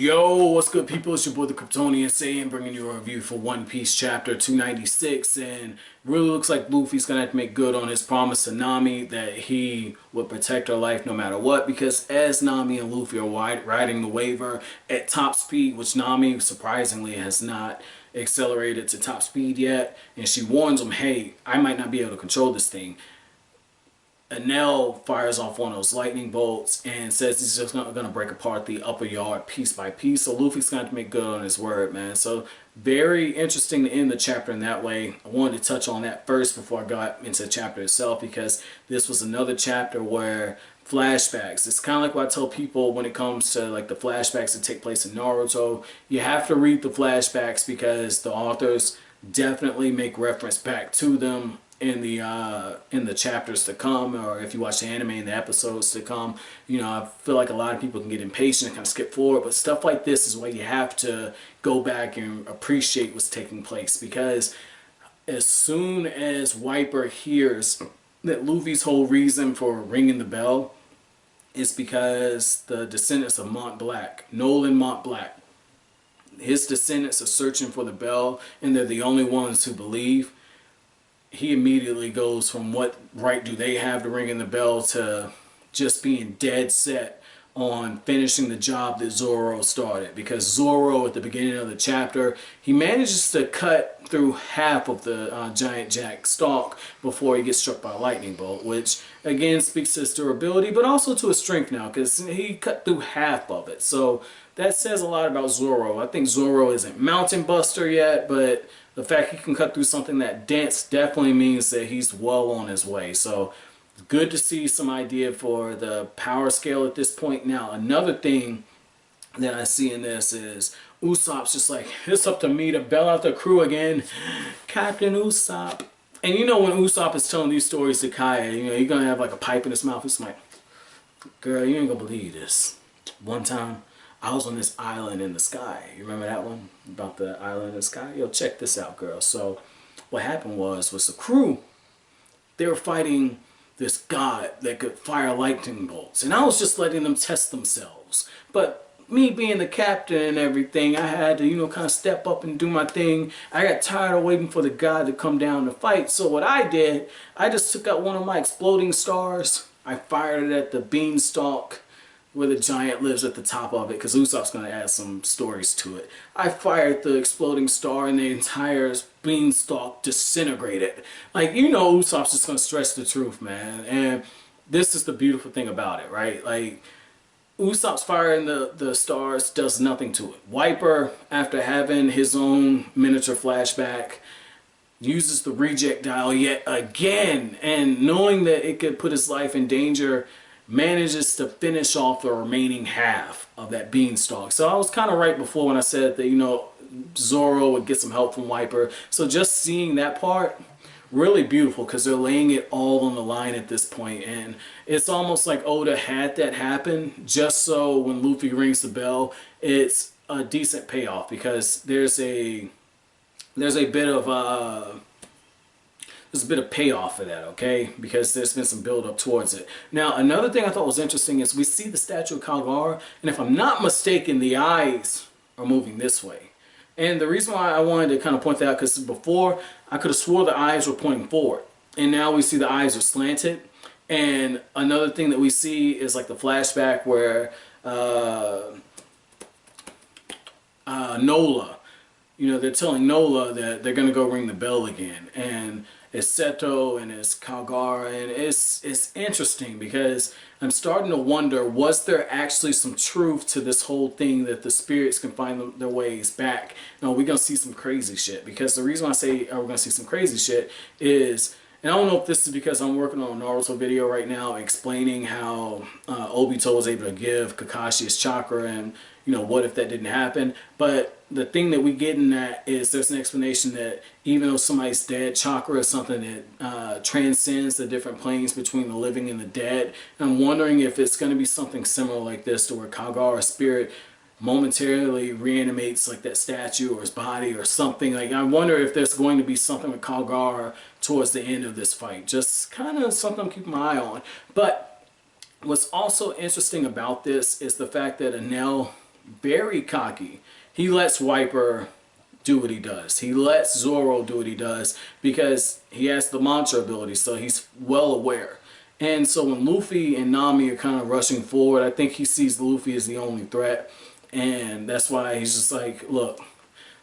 Yo, what's good, people? It's your boy the Kryptonian saying, bringing you a review for One Piece chapter 296, and really looks like Luffy's gonna have to make good on his promise to Nami that he would protect her life no matter what, because as Nami and Luffy are riding the waiver at top speed, which Nami surprisingly has not accelerated to top speed yet, and she warns him, hey, I might not be able to control this thing. Enel fires off one of those lightning bolts and says he's just going to break apart the upper yard piece by piece. So Luffy's going to make good on his word, man. So very interesting to end the chapter in that way. I wanted to touch on that first before I got into the chapter itself, because this was another chapter where flashbacks. It's kind of like what I tell people when it comes to like the flashbacks that take place in Naruto. You have to read the flashbacks because the authors definitely make reference back to them in the chapters to come, or if you watch the anime in the episodes to come. You know, I feel like a lot of people can get impatient and kind of skip forward, but stuff like this is where you have to go back and appreciate what's taking place, because as soon as Wyper hears that Luffy's whole reason for ringing the bell is because the descendants of Mont Black, Nola and Mont Black, his descendants are searching for the bell and they're the only ones who believe, he immediately goes from what right do they have to ringing the bell to just being dead set on finishing the job that Zoro started. Because Zoro, at the beginning of the chapter, he manages to cut through half of the giant jack stalk before he gets struck by a lightning bolt, which again speaks to his durability, but also to his strength now, because he cut through half of it. So that says a lot about Zoro. I think Zoro isn't Mountain Buster yet, but the fact he can cut through something that dense definitely means that he's well on his way. So good to see some idea for the power scale at this point. Now, another thing that I see in this is Usopp's just like, it's up to me to bail out the crew again, Captain Usopp. And you know, when Usopp is telling these stories to Kaya, you know, you're gonna have like a pipe in his mouth. It's like, girl, you ain't gonna believe this. One time I was on this island in the sky. You remember that one? About the island in the sky? Yo, check this out, girl. So what happened was the crew, they were fighting this god that could fire lightning bolts. And I was just letting them test themselves. But me being the captain and everything, I had to, you know, kind of step up and do my thing. I got tired of waiting for the god to come down to fight. So what I did, I just took out one of my exploding stars. I fired it at the beanstalk where the giant lives at the top of it, because Usopp's going to add some stories to it. I fired the exploding star and the entire beanstalk disintegrated. Like, you know, Usopp's just going to stretch the truth, man. And this is the beautiful thing about it, right? Like, Usopp's firing the stars does nothing to it. Wyper, after having his own miniature flashback, uses the reject dial yet again, and knowing that it could put his life in danger, manages to finish off the remaining half of that beanstalk. So I was kind of right before when I said that, you know, Zoro would get some help from Wyper. So just seeing that part, really beautiful, because they're laying it all on the line at this point. And it's almost like Oda had that happen just so when Luffy rings the bell, it's a decent payoff, because there's a bit of there's a bit of payoff for that, okay? Because there's been some build up towards it. Now, another thing I thought was interesting is we see the statue of Kalgar, and if I'm not mistaken, the eyes are moving this way. And the reason why I wanted to kind of point that out, because before I could have swore the eyes were pointing forward, and now we see the eyes are slanted. And another thing that we see is like the flashback where Nola, you know, they're telling Nola that they're going to go ring the bell again. And it's Seto and it's Kalgar, and it's interesting because I'm starting to wonder, was there actually some truth to this whole thing that the spirits can find their ways back? No, we're going to see some crazy shit, because the reason I say we're going to see some crazy shit is, and I don't know if this is because I'm working on a Naruto video right now explaining how Obito was able to give Kakashi his chakra, and, you know, what if that didn't happen? But the thing that we get in that is there's an explanation that even though somebody's dead, chakra is something that transcends the different planes between the living and the dead. And I'm wondering if it's going to be something similar like this, to where Kalgar, a spirit, momentarily reanimates like that statue or his body or something. Like, I wonder if there's going to be something with Kalgar towards the end of this fight. Just kind of something I'm keeping my eye on. But what's also interesting about this is the fact that Enel very cocky. He lets Wyper do what he does. He lets Zoro do what he does because he has the mantra ability, so he's well aware. And so when Luffy and Nami are kind of rushing forward, I think he sees Luffy as the only threat. And that's why he's just like, look,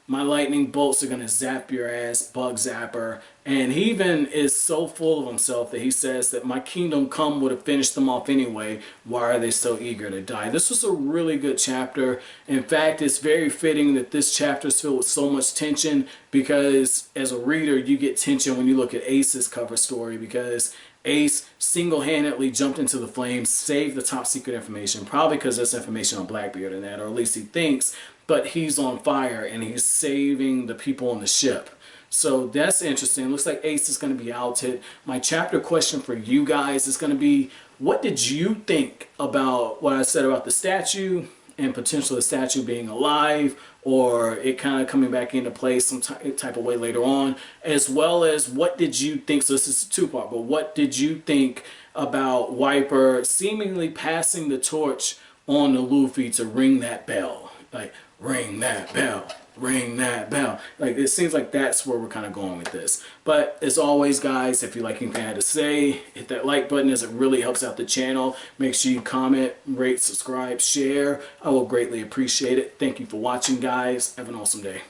my lightning bolts are going to zap your ass, bug zapper. And he even is so full of himself that he says that my kingdom come would have finished them off anyway. Why are they so eager to die? This was a really good chapter. In fact, it's very fitting that this chapter is filled with so much tension, because as a reader, you get tension when you look at Ace's cover story, because Ace single-handedly jumped into the flames, saved the top secret information, probably because there's information on Blackbeard in that, or at least he thinks, but he's on fire and he's saving the people on the ship. So that's interesting. Looks like Ace is going to be outed. My chapter question for you guys is going to be, what did you think about what I said about the statue and potentially the statue being alive, or it kind of coming back into play some type of way later on, as well as what did you think, so this is a two-part, but what did you think about Wyper seemingly passing the torch on to Luffy to ring that bell? Like, ring that bell, ring that bell. Like, it seems like that's where we're kind of going with this. But as always, guys, if you like anything I had to say, hit that like button, as it really helps out the channel. Make sure you comment, rate, subscribe, share. I will greatly appreciate it. Thank you for watching, guys. Have an awesome day.「